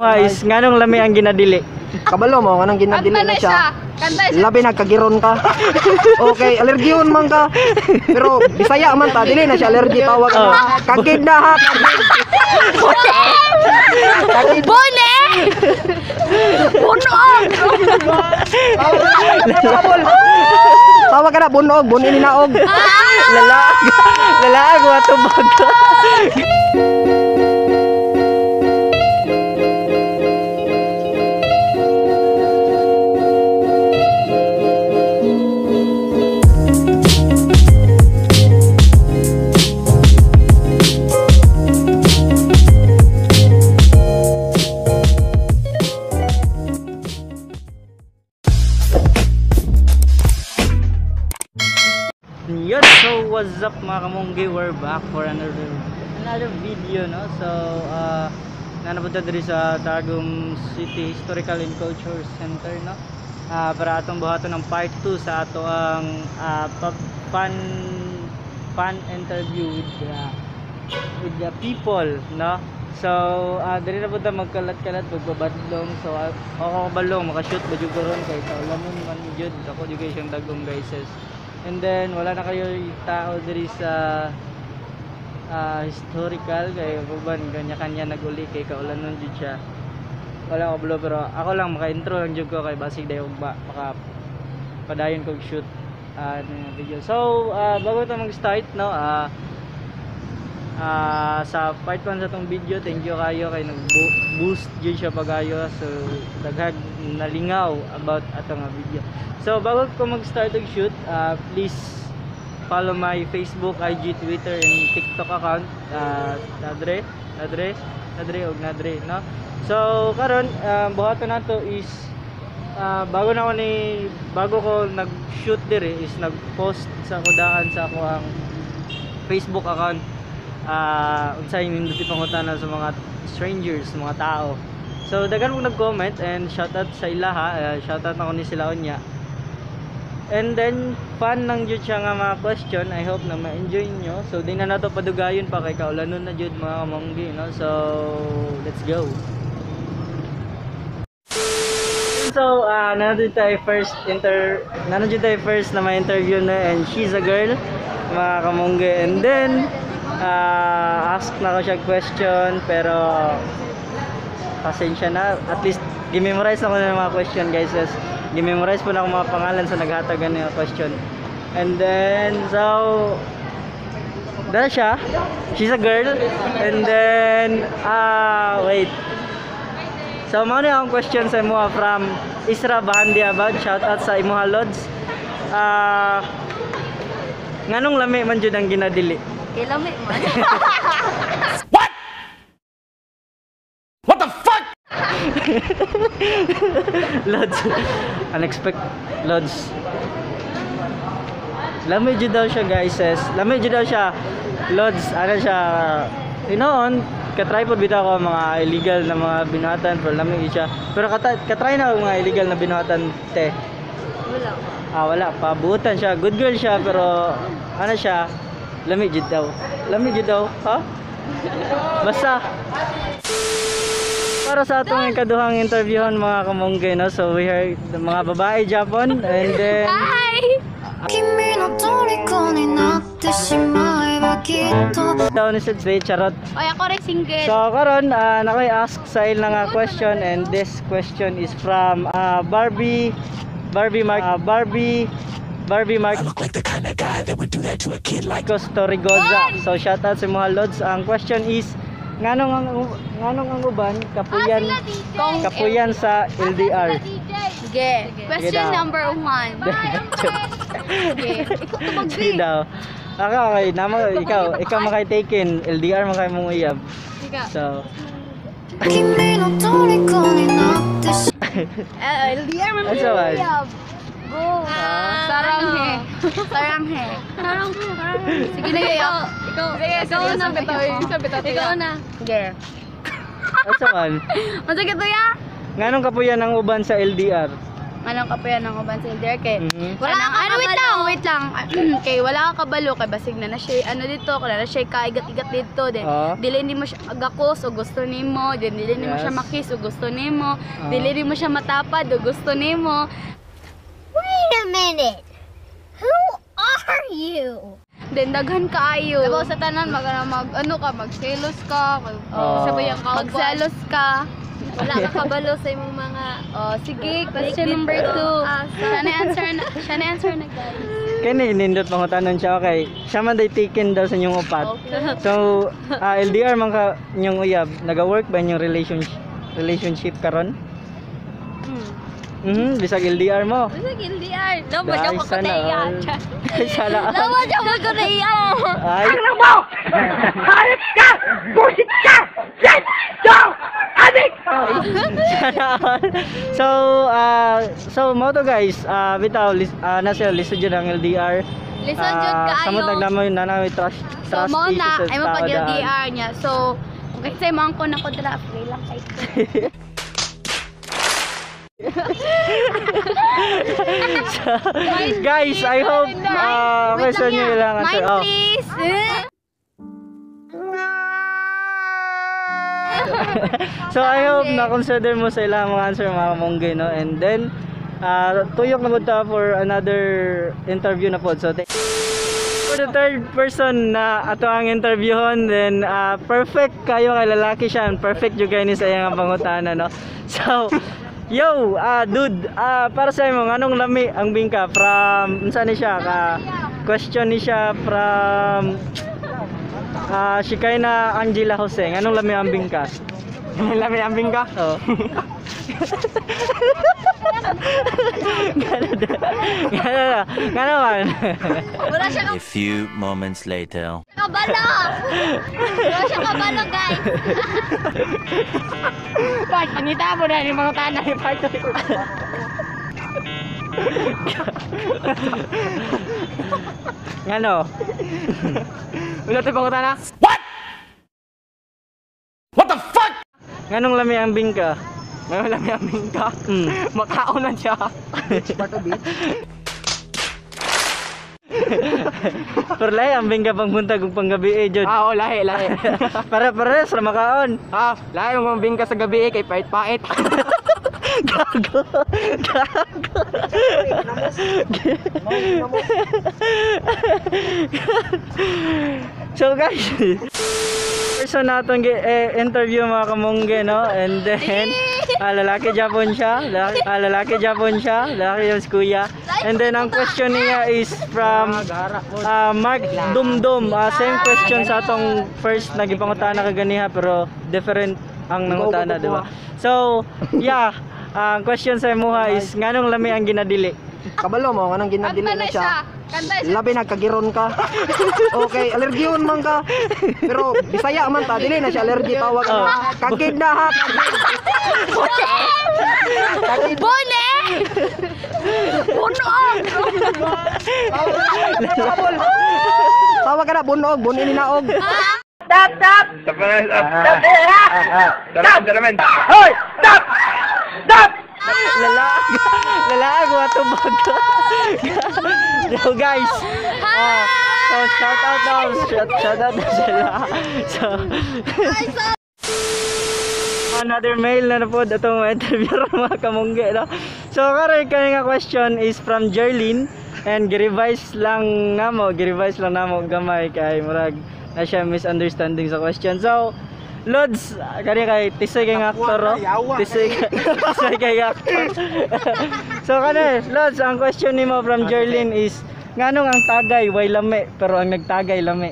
Guys, nganong lami ang ginadili? Kabalo mo, anong ginadili na siya? Labi nagkagiron ka. Okay, alergiyon man ka. Pero Bisaya man ta, dili na siya allergy tawag na. Kagid na ha. Bone! Bunog! Tawag ka na, bunog, bunin naog. Lalag, watubag ka. Yun, so what's up mga kamunggi, we're back for another video, no? So nanapunta diri sa Tagum City Historical and Culture Center, no? Para atong buhaton ng part 2 sa ato ang fan interview with the people, no? So diri na punta magkalat-kalat magbabadlong. So ako balong makashoot ba jud karon kay sa ulamon man jud ako jud kay siyang dagom guys. And then wala na kayo tao diri sa historical kay uban kanya-kanya naguli kay kaulanon jud siya. Wala ko blo pero ako lang maka-intro lang jud ko kay basig dayon ba maka padayon kog shoot video. So bago ta mag-start, no, sa part 1 sa tong video, thank you kayo kay nag-boost jud siya pagayo, so daghang nalingaw about atong video. So bago ko mag-start og shoot, please follow my Facebook, IG, Twitter, and TikTok account. Nadre, no? So karon buhaton nato is bago ko nag-shoot dire is nag-post sa kudaan sa ako ang Facebook account. Unsay nindot pangutana sa mga strangers, mga tao. So daghan mo nag-comment and shoutout sa ilaha, shoutout na ko ni sila unya. And then fun lang jud siya nga mga question. I hope na ma-enjoy nyo. So di na nato padugayon pa kay kaulanon na jud mga kamanggi, no? So let's go. So nandiyo tayo first na may interview na, and she's a girl mga kamanggi. And then ask na ko siya question pero pasensya na, at least gi-memorize na ko na mga question guys. Gi-memorize po na akong mga pangalan sa naghatagan ng question. And then so dala siya, she's a girl. And then wait, so mao ni akong question sa imo from Isra Bahandiabad. Shout out sa imuha lods. Nganong lami man jud ang ginadili? Lami man. What the fuck? Lods, unexpected. Lods, lami jud daw siya guys. Lami jud daw siya Lods. Ano siya, on ka-try po bitaw ko mga illegal na mga binuhatan, pero lami siya. Pero ka-try na mga illegal na binuhatan te. Wala. Wala pa, buutan siya. Good girl siya pero ano siya, lami jud daw. Ha? Basta para sa atong ikaduhang interviewon mga kamungge, no? So we are mga babae Japon, and then Hi! down is straight charot. Oy, ako rin single. So karon naki-ask sa il na nga question, and this question is from Barbie Mark. I look like the kind of guy that would do that to a kid like Costorigoza. So shout out sa mga lods. Ang question is nganong ang uban kapuyan sa LDR. Sige. Question number 1. Sige daw. Okay, ikaw makay taken LDR makay mong uyab. So LDR man mo uyab. Go. Saranghe. Sige na kayo. Ikaw na bitaw. Ikaw na. Sige. Asa man? Unsa gito ya? Nganong kapuyan ang uban sa LDR? anong kapuyan ng uban sa LDR kay Mhm. wala ka wait lang kay wala ka kabalo kay basig na siya ano dito kaya na siya kaigat-igat dito din dili nimo siya gakos o gusto nimo din dili nimo siya makis o gusto nimo dili nimo siya matapad o gusto nimo. Wait a minute. Who are you? Then daghan kaayo. Diba sa tanan mag magselos ka, sabayang ka magselos ka. Wala ka kabalo sa imong mga sige, question number 2. Siya na answer na guys. Kani nindot pangutanon siya kay siya man day taken daw sa inyong upat. So LDR man ka inyong uyab, naga-work ba inyong relationship karon? Bisag LDR mo. Bisag LDR. Lawa Dahil daw ko sana kaiyan. all. Sana all. Lawa daw ko kaiyan. Ay. mo! Halit ka! Busit ka! Yes! No! Adik! Sana all. So mo to guys, bitaw nasa list jud ang LDR. Listen jud kaayo. Samot nagnamoy nanawi trust So mo issues na sa ay mo tao pag daan. LDR niya. So kasi man ko na ko dra free lang kay ko. So, guys, I hope question nyo lang answer. Mine please. So I hope na consider mo sa ilang mga answer mga kamungge, no? And then tuyok na po ta for another interview na po. So for the third person na ato ang interviewon, then perfect kayo kay lalaki siya, perfect juga ni sa iyang pangutana, no? So yo, dude, para sa imo nganong lami ang bingka from unsa ni siya ka question ni siya from Shikaina Angela Jose. Nganong lami ang bingka? Lami ang bingka? Oo. Ngano man? Wala siya A few moments later. kabalo. Wala siya kabalo guys. Pat, pangita mo na yung mga tanay, Pat. Ngano? Wala tayo pang utana? What? What the fuck? Nganong lami ang bingka? Nganong lami ang bingka? Makaunan siya. Part of it. Pero lahi ang bingka pang buntag ug panggabi jud. Oo, lahi. Para sa makaon. Lahi ang bingka sa gabi kay pait-pait. Gago. So guys, person natin interview mga kamungge, no? And then lalaki Japon siya, lalaki yung kuya. And then ang question niya is from Mark Dumdum. Same question sa atong first nagipangutana kaganiha pero different ang nangutana, di ba? So, yeah, ang question sa imuha is nganong lami ang ginadili? Kabalo mo kanang ginadili na siya. Kanta siya. Labi nagkagiron ka. Okay, alergiyon man ka. Pero Bisaya man ta, dili na siya allergy tawag. Kagid na hak. Bone! Bunog! Tawag ka na bunog, bunin ni naog. Stop! Hoy! Stop! Lalaag wato bago. So guys, so shout out daw sila. So another mail na po atong interview mga kamungge, no? So karon kani nga question is from Jerlyn and gi-revise lang namo gamay kay murag na siya misunderstanding sa question. So Lods, kani kay tisay kay actor, tisay kay actor. So kani, Lods, ang question nimo from Jerlyn is nganong ang tagay way lami pero ang nagtagay lami?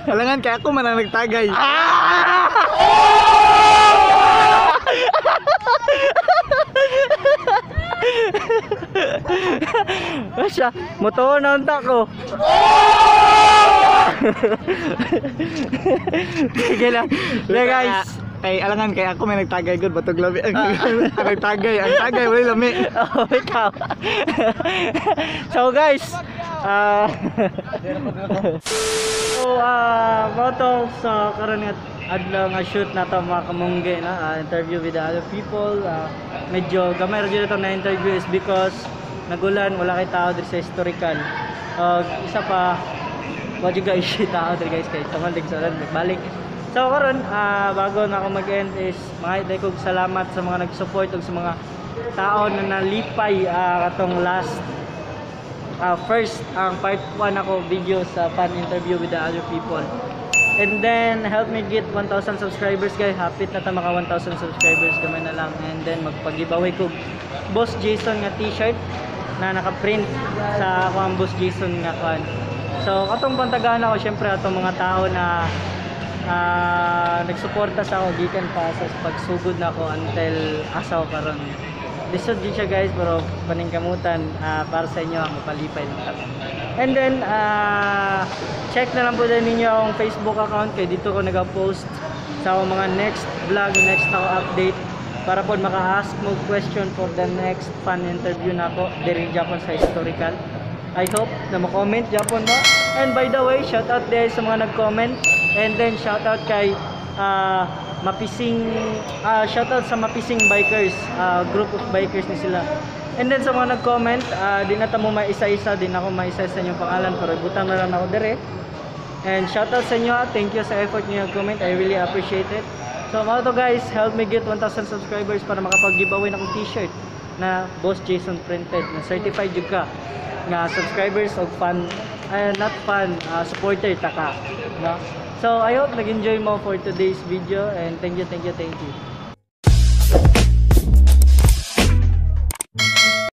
Halangan kay ako man ang nagtagay. Siya, motor na unta ko. Sige lang. Yeah, guys. Kay alangan kay ako may nagtagay gud batog labi ang nagtagay wala lami. Oh, ikaw. So guys, so boto sa karon nga adlaw nga shoot na to mga kamungge na interview with the other people. Medyo gamay ra jud ito na interview is because nagulan, wala kay tao diri sa historical. Isa pa wa jud guys tao diri guys kay tamalig sa balik. So karon bago na ako mag-end is mga kog salamat sa mga nag-support ug sa mga tao na nalipay katong last first ang part 1 ako video sa fan interview with the other people. And then help me get 1,000 subscribers guys. Hapit na ta maka 1,000 subscribers gamay na lang. And then magpag-giveaway ko Boss Jason nga t-shirt na naka-print sa ako ang Boss Jason nga kan. So katong pantagaan ako syempre atong mga tao na nagsuporta sa ako gikan pa sa pagsugod na ako until asaw karon. Lisod din siya guys pero paningkamutan para sa inyo ang mapalipay ng kami. And then check na lang po din ninyo akong Facebook account kay dito ko nag-post sa akong mga next vlog, next na ako update para po maka-ask mo question for the next fan interview na ako diri Japan sa historical. I hope na mo-comment Japan mo. And by the way, shout out there sa mga nag-comment and then shout out kay shoutout sa Mapising Bikers, group of bikers ni sila. And then sa mga nag-comment, di na mo maisa-isa, din ako maisa sa inyong pangalan pero butang na lang ako dire. And shoutout sa inyo, thank you sa effort niyo comment, I really appreciate it. So mga to guys, help me get 1,000 subscribers para makapag-giveaway na akong t-shirt na Boss Jason printed na certified jud ka nga subscribers og fan, not fan, supporter ta ka, no? So I hope nag-enjoy mo for today's video and thank you.